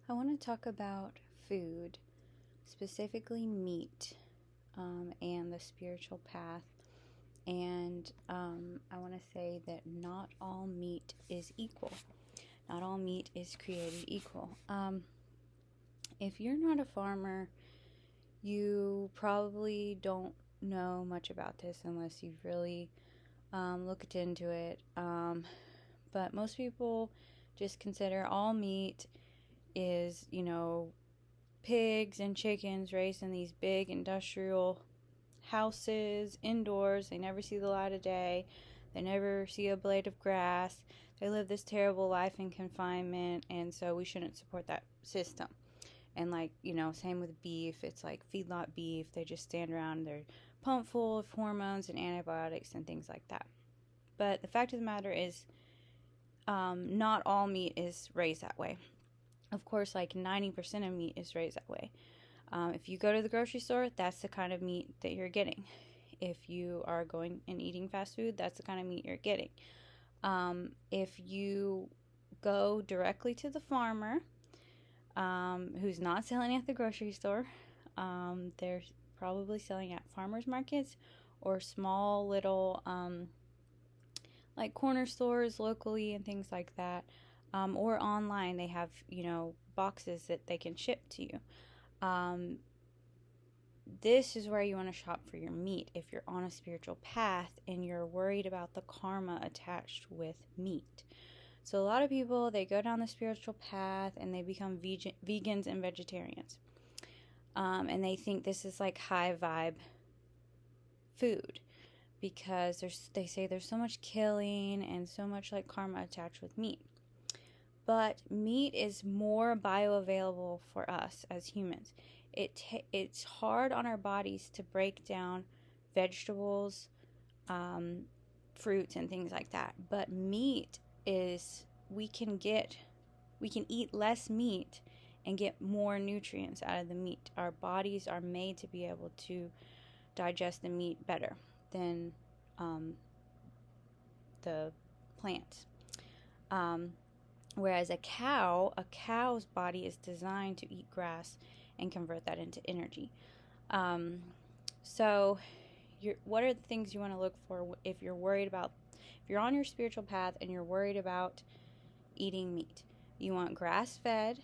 I want to talk about food, specifically meat, and the spiritual path. And I want to say that not all meat is equal. Not all meat is created equal. If you're not a farmer, you probably don't know much about this unless you've really looked into it. But most people just consider all meat is, pigs and chickens raised in these big industrial houses indoors. They never see the light of day. They never see a blade of grass. They live this terrible life in confinement, and so we shouldn't support that system. And same with beef. It's like feedlot beef. They just stand around. They're pumped full of hormones and antibiotics and things like that. But the fact of the matter is, not all meat is raised that way. Of course, like 90% of meat is raised that way. If you go to the grocery store, that's the kind of meat that you're getting. If you are going and eating fast food, that's the kind of meat you're getting. If you go directly to the farmer, who's not selling at the grocery store, they're probably selling at farmers markets or small little like corner stores locally and things like that, or online. They have boxes that they can ship to you. This is where you want to shop for your meat if you're on a spiritual path and you're worried about the karma attached with meat. So a lot of people, they go down the spiritual path and they become vegans and vegetarians. And they think this is like high vibe food because they say there's so much killing and so much like karma attached with meat. But meat is more bioavailable for us as humans. It's hard on our bodies to break down vegetables, fruits, and things like that. But meat is, we can eat less meat and get more nutrients out of the meat. Our bodies are made to be able to digest the meat better than the plants. Whereas a cow's body is designed to eat grass and convert that into energy. So what are the things you want to look for if you're on your spiritual path and you're worried about eating meat? You want grass-fed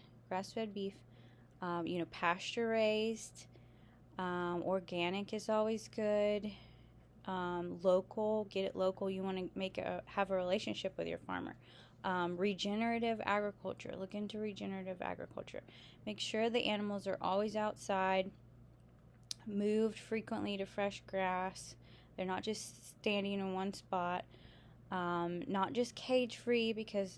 beef, pasture raised, organic is always good. Local, get it local. You want to have a relationship with your farmer. Regenerative agriculture. Look into regenerative agriculture. Make sure the animals are always outside, moved frequently to fresh grass. They're not just standing in one spot. Not just cage free,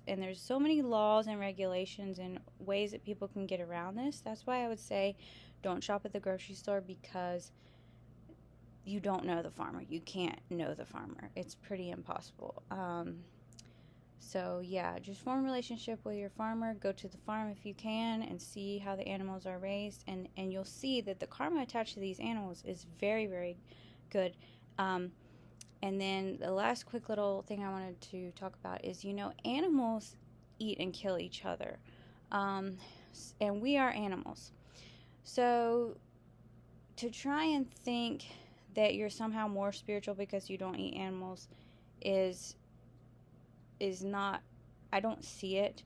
and there's so many laws and regulations and ways that people can get around this. That's why I would say don't shop at the grocery store, because you don't know the farmer. You can't know the farmer. It's pretty impossible. So yeah, just form a relationship with your farmer. Go to the farm if you can and see how the animals are raised, and you'll see that the karma attached to these animals is very, very good. And then the last quick little thing I wanted to talk about is, animals eat and kill each other. And we are animals. So to try and think that you're somehow more spiritual because you don't eat animals is not, I don't see it.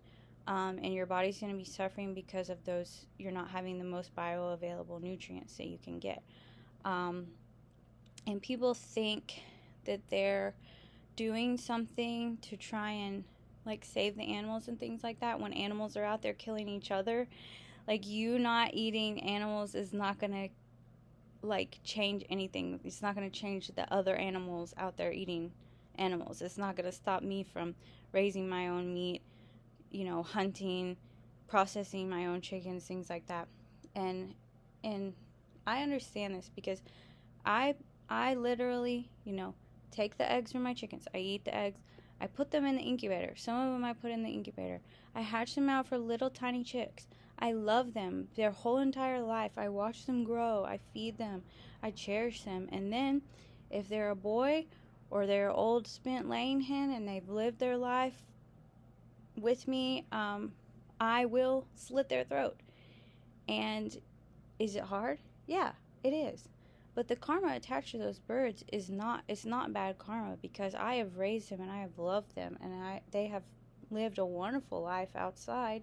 And your body's going to be suffering because of those. You're not having the most bioavailable nutrients that you can get. And people think that they're doing something to try and save the animals and things like that when animals are out there killing each other. You not eating animals is not going to change anything. It's not going to change the other animals out there eating animals. It's not going to stop me from raising my own meat, hunting, processing my own chickens, things like that. And I understand this because I literally, take the eggs from my chickens. I eat the eggs. I put them in the incubator. Some of them I put in the incubator. I hatch them out for little tiny chicks. I love them their whole entire life. I watch them grow. I feed them. I cherish them. And then if they're a boy or they're an old spent laying hen and they've lived their life with me, I will slit their throat. And is it hard? Yeah, it is. But the karma attached to those birds is not, it's not bad karma, because I have raised them and I have loved them, and they have lived a wonderful life outside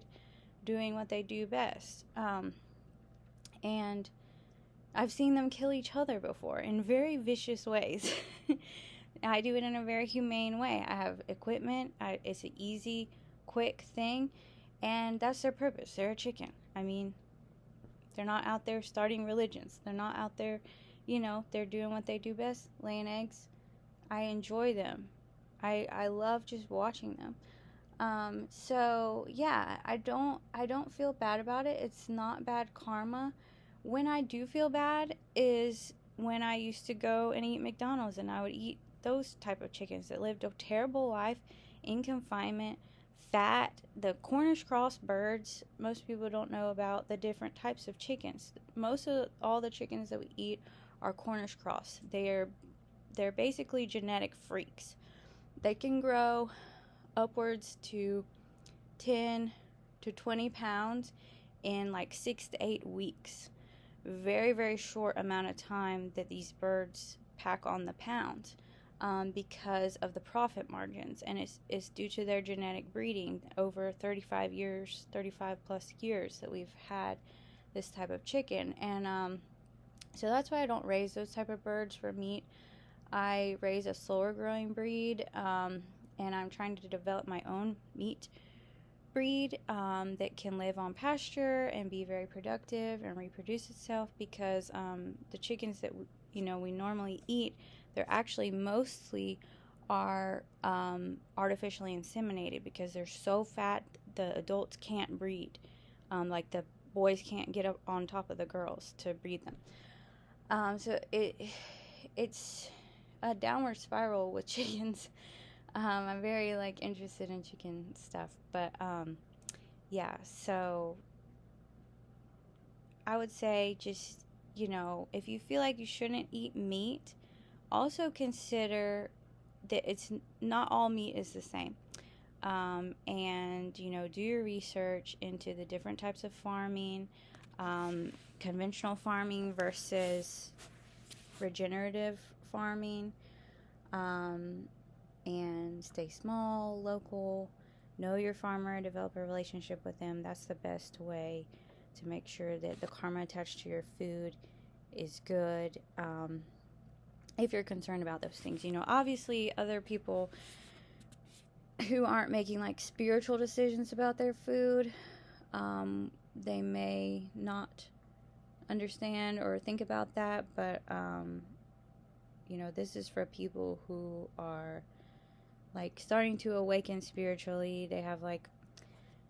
doing what they do best. And I've seen them kill each other before in very vicious ways. I do it in a very humane way. I have equipment. It's an easy, quick thing, and that's their purpose. They're a chicken. I mean, they're not out there starting religions. They're not out there, they're doing what they do best, laying eggs. I enjoy them. I love just watching them. So yeah, I don't feel bad about it. It's not bad karma. When I do feel bad is when I used to go and eat McDonald's, and I would eat those type of chickens that lived a terrible life in confinement, fat. The Cornish cross birds, most people don't know about the different types of chickens. Most of all the chickens that we eat are Cornish cross. They're basically genetic freaks. They can grow upwards to 10 to 20 pounds in like 6 to 8 weeks. Very, very short amount of time that these birds pack on the pounds, because of the profit margins. And it's due to their genetic breeding over 35 plus years that we've had this type of chicken. And so that's why I don't raise those type of birds for meat. I raise a slower growing breed, and I'm trying to develop my own meat breed that can live on pasture and be very productive and reproduce itself, because the chickens that we normally eat, they're actually mostly are artificially inseminated, because they're so fat the adults can't breed. Like the boys can't get up on top of the girls to breed them. So it's a downward spiral with chickens. I'm very interested in chicken stuff, but yeah. So I would say just if you feel like you shouldn't eat meat, also consider that it's not all meat is the same. And do your research into the different types of farming, conventional farming versus regenerative farming. And stay small, local, know your farmer, develop a relationship with them. That's the best way to make sure that the karma attached to your food is good. If you're concerned about those things, obviously other people who aren't making spiritual decisions about their food, they may not understand or think about that, but this is for people who are starting to awaken spiritually. They have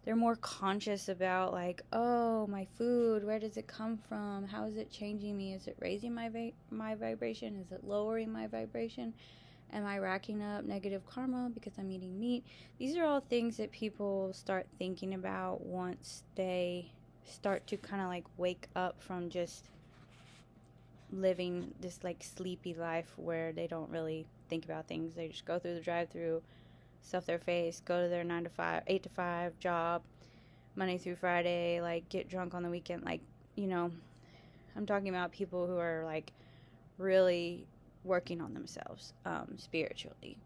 they're more conscious about oh, my food, where does it come from? How is it changing me? Is it raising my vibration? Is it lowering my vibration? Am I racking up negative karma because I'm eating meat? These are all things that people start thinking about once they start to kind of wake up from just living this sleepy life where they don't really think about things. They just go through the drive-through, stuff their face, go to their 8 to 5 job, Monday through Friday, get drunk on the weekend. I'm talking about people who are really working on themselves spiritually.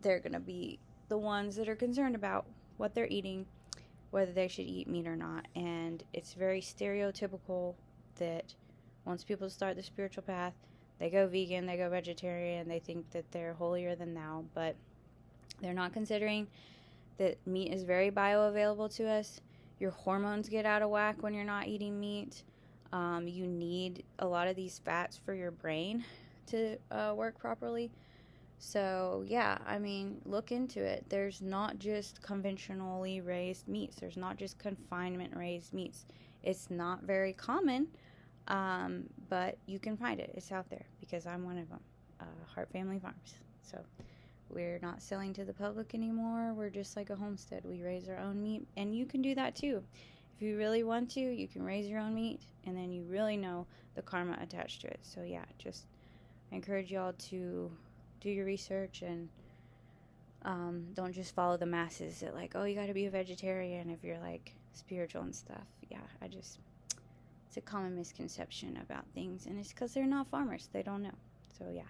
They're gonna be the ones that are concerned about what they're eating, whether they should eat meat or not. And it's very stereotypical that once people start the spiritual path, they go vegan, they go vegetarian, they think that they're holier than thou, but they're not considering that meat is very bioavailable to us. Your hormones get out of whack when you're not eating meat. You need a lot of these fats for your brain to work properly. So yeah, look into it. There's not just conventionally raised meats. There's not just confinement raised meats. It's not very common, but you can find it. It's out there, because I'm one of them. Hart Family Farms. So we're not selling to the public anymore. We're just like a homestead. We raise our own meat, and you can do that too. If you really want to, you can raise your own meat, and then you really know the karma attached to it. So yeah, I encourage y'all to do your research and Don't just follow the masses that like, oh, you got to be a vegetarian if you're like spiritual and stuff. Yeah, it's a common misconception about things, and it's because they're not farmers. They don't know. So yeah.